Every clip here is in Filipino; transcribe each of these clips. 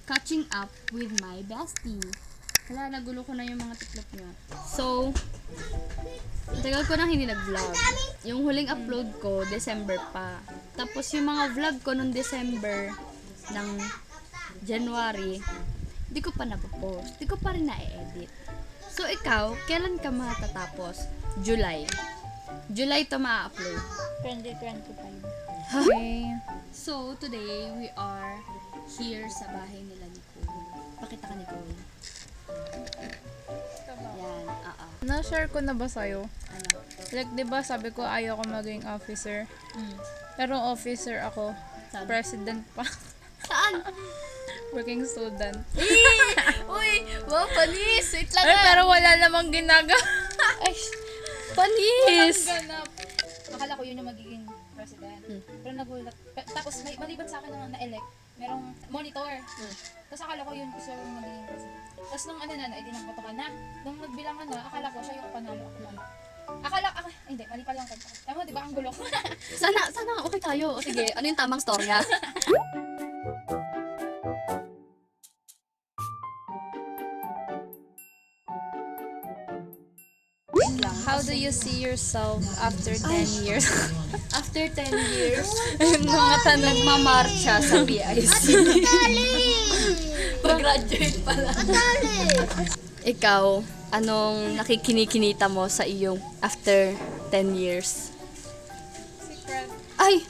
catching up with my bestie. Hala, nagulo ko na yung mga tiklop niya. So, tagal ko nang hindi nag-vlog. Yung huling upload ko, December pa. Tapos yung mga vlog ko nung December ng January, di ko pa napopost. Di ko pa rin na-edit. So, ikaw, kailan ka matatapos? July. July to ma-upload. 2025. Okay. So, today, we are here sa bahay nila Nicole. Pakita ka, Nicole. Yan, Na-share ko na ba sa'yo? Ano? Like, di ba sabi ko ayaw ko maging officer? Pero officer ako. Saan? President pa. Saan? Working student. Uy! Wow, panis! Wait lang Ay, pero wala namang ginagawa. Ay, panis! Ganap. Akala ko yun yung magiging president. Pero nagulat. Tapos may maliban sa akin na na-elect, merong monitor. Tapos akala ko yun gusto yung magiging president. Tapos nung edi nagboto ka na. Nung nagbilangan na, akala ko siya yung panalo ako lang. Hindi, mali pala yung kanta. Tama, di ba? Ang gulo. Sana okay tayo. O sige, ano yung tamang storya? How do you see yourself after 10 years? After 10 years, Mga tanong. nagmamarcha sa PIC. Pag-graduate pala. Ikaw, anong nakikinikinita mo sa iyong after 10 years? Secret. Ay!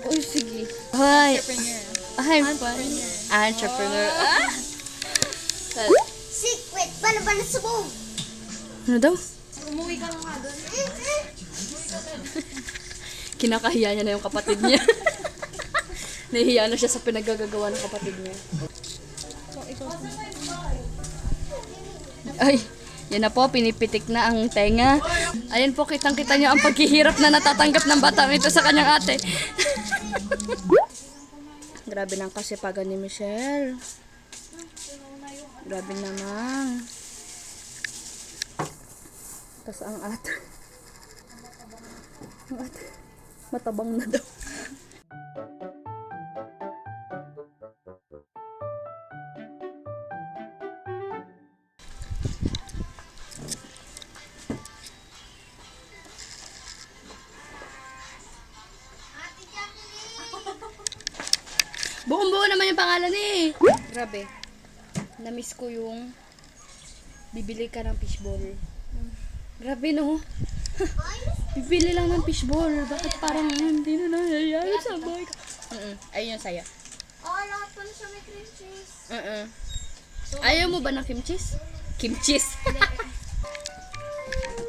Uy, sige. Ay! Entrepreneur. Ay, Entrepreneur. Ah! Secret! Bala-bala subong! Ano daw? Umuwi ka lang nga doon. Kinakahiya niya na yung kapatid niya. Nahihiya na siya sa pinagagagawa ng kapatid niya. Ay, yan na po, pinipitik na ang tenga. Ayan po, kitang-kita niyo ang paghihirap na natatanggap ng bata ito sa kanyang ate. Grabe ng kasipagan ni Michelle. Grabe naman. Tapos ang ate. Matabang na daw. Buong-buo naman yung pangalan eh. Grabe. Na-miss ko yung bibili ka ng fishball. Grabe no. Bibili lang ng fishball. Bakit parang hindi na nangyayari sa buhay ko? Ayun yung saya. Oh, lahat pala siya may cream cheese. Ayaw mo ba ng kimchis? Kimchis?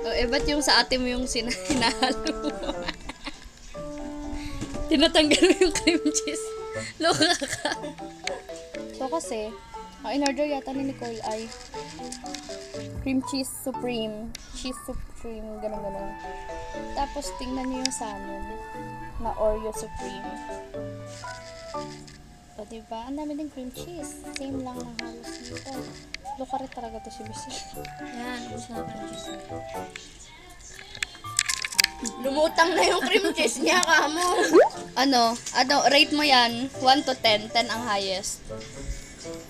Ba't yung sa ate mo yung hinahalo mo? Tinatanggal mo yung cream cheese. Loka ka. So kasi, ang in-order yata ni Nicole ay cream cheese supreme. Cheese supreme, ganun-ganun. Tapos tingnan niyo yung sa amin na Oreo supreme. O diba? Ang dami din cream cheese. Same lang ng halos dito. Loka rin talaga to si Michelle. Yan, gusto na cream cheese. Lumutang na yung cream cheese niya, kamo. Ano, rate mo yan, 1 to 10, 10 ang highest.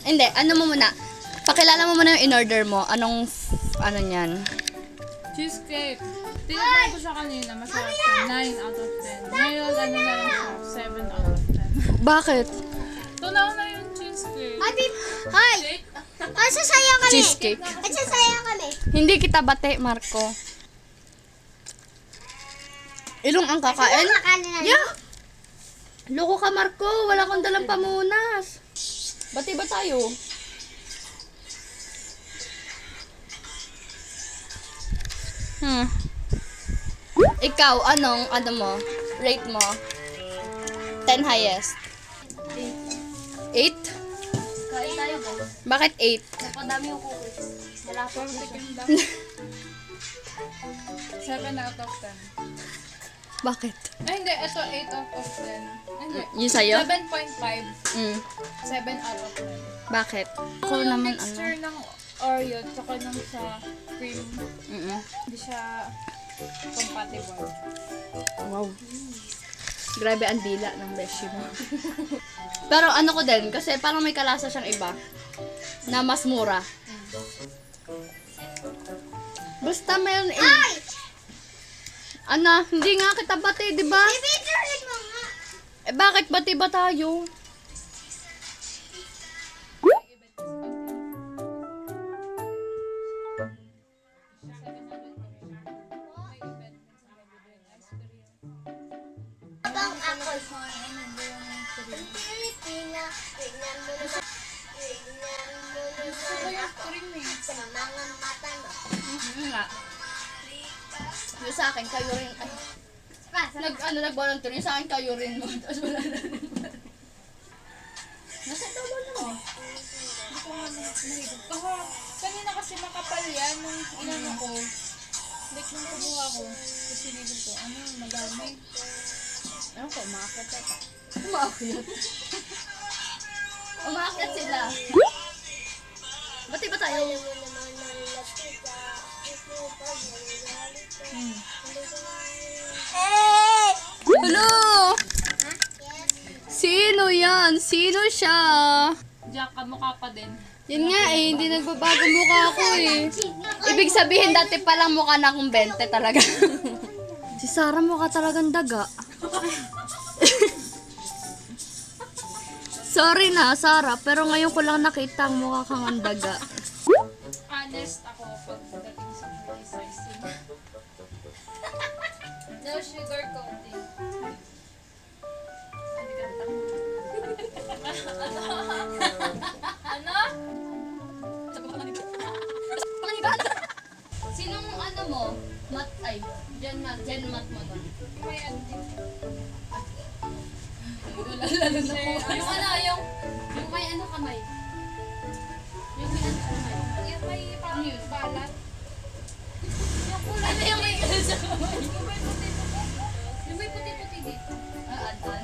Hindi, ano mo muna, pakilala mo muna yung in-order mo, ano niyan? Cheesecake. Tinatry ko siya kanina. Masarap siya. 9 out of 10. Ngayon, ano na lang siya? 7 out of 10. Bakit? Tunaw na yung cheesecake. Ate, hi! Ay, sasaya kami! Cheesecake. Ay, sasaya kami! Hindi kita bate, Marco. Ilong ang kakain? Nakanin na Yeah! Loko ka, Marco. Wala kang dalang pamunas. Bati ba tayo? Ikaw, ano mo? Rate mo? 10 highest. 8? Kain tayo ba? Bakit 8? Napadami yung cookies. Wala pa yung chicken lang. 7 out of 10. Bakit? Ay, hindi. Ito, 8 out of 10. Hindi. Yung sa'yo? 7.5. 7 out of 10. Bakit? Ako Yung naman, texture ng Oreo, tsaka nung sa cream, Mm-mm. hindi siya compatible. Wow. Grabe ang dila ng beshi mo. Pero ano ko din, kasi parang may kalasa siyang iba na mas mura. Basta meron Ay! Ana, hindi nga kita bati, di ba? Bibigyan mo nga. Eh bakit bati ba tayo? Abang ako. Pilipina, tignan mo na sa... Tignan mo na sa mga mata mo. Nga. Yung sa akin, kayo rin. Nag-volunteer yung sa akin, kayo rin mo. Tapos wala na rin. Nasa dulo naman. Hindi ko nga nahigog. Kanina kasi makapal yan nung inano ko. Like nung kumuha ko, tapos sinigil ko, madami. Ano ko, umakit ata. Umakit? Umakit sila. Bati ba tayo? Hello! Sino yan? Sino siya? Jack, kamukha pa din. Yun nga eh, hindi nagbabago mukha ko eh. Ibig sabihin, dati palang mukha na akong 20 talaga. Si Sarah mukha talagang daga. Sorry na, Sarah, pero ngayon ko lang nakita ang mukha kang ang daga. Honest ako pagdating sa criticizing. No sugar coating. Ano? Sinong ano mo? Gen mat mo to. May ano dito. Yung ano, yung may ano kamay. Yung may ano kamay. Yung may parang balat. Ano yung may ano sa kamay? Yung may puti-puti dito. Adan.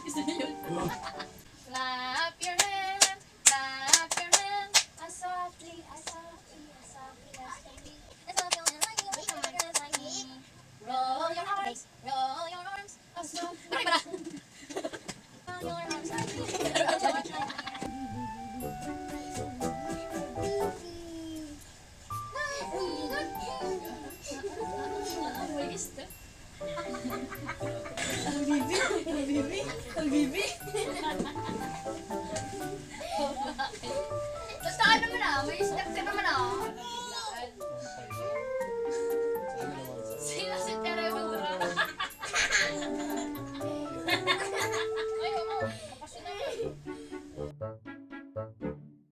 Gusto niyo yun? Clap your hand, as softly, as softly, as softly, as softly. As softly like you, just like me. Roll your arms, as softly. Roll your arms like me, just like me. Ang bibi.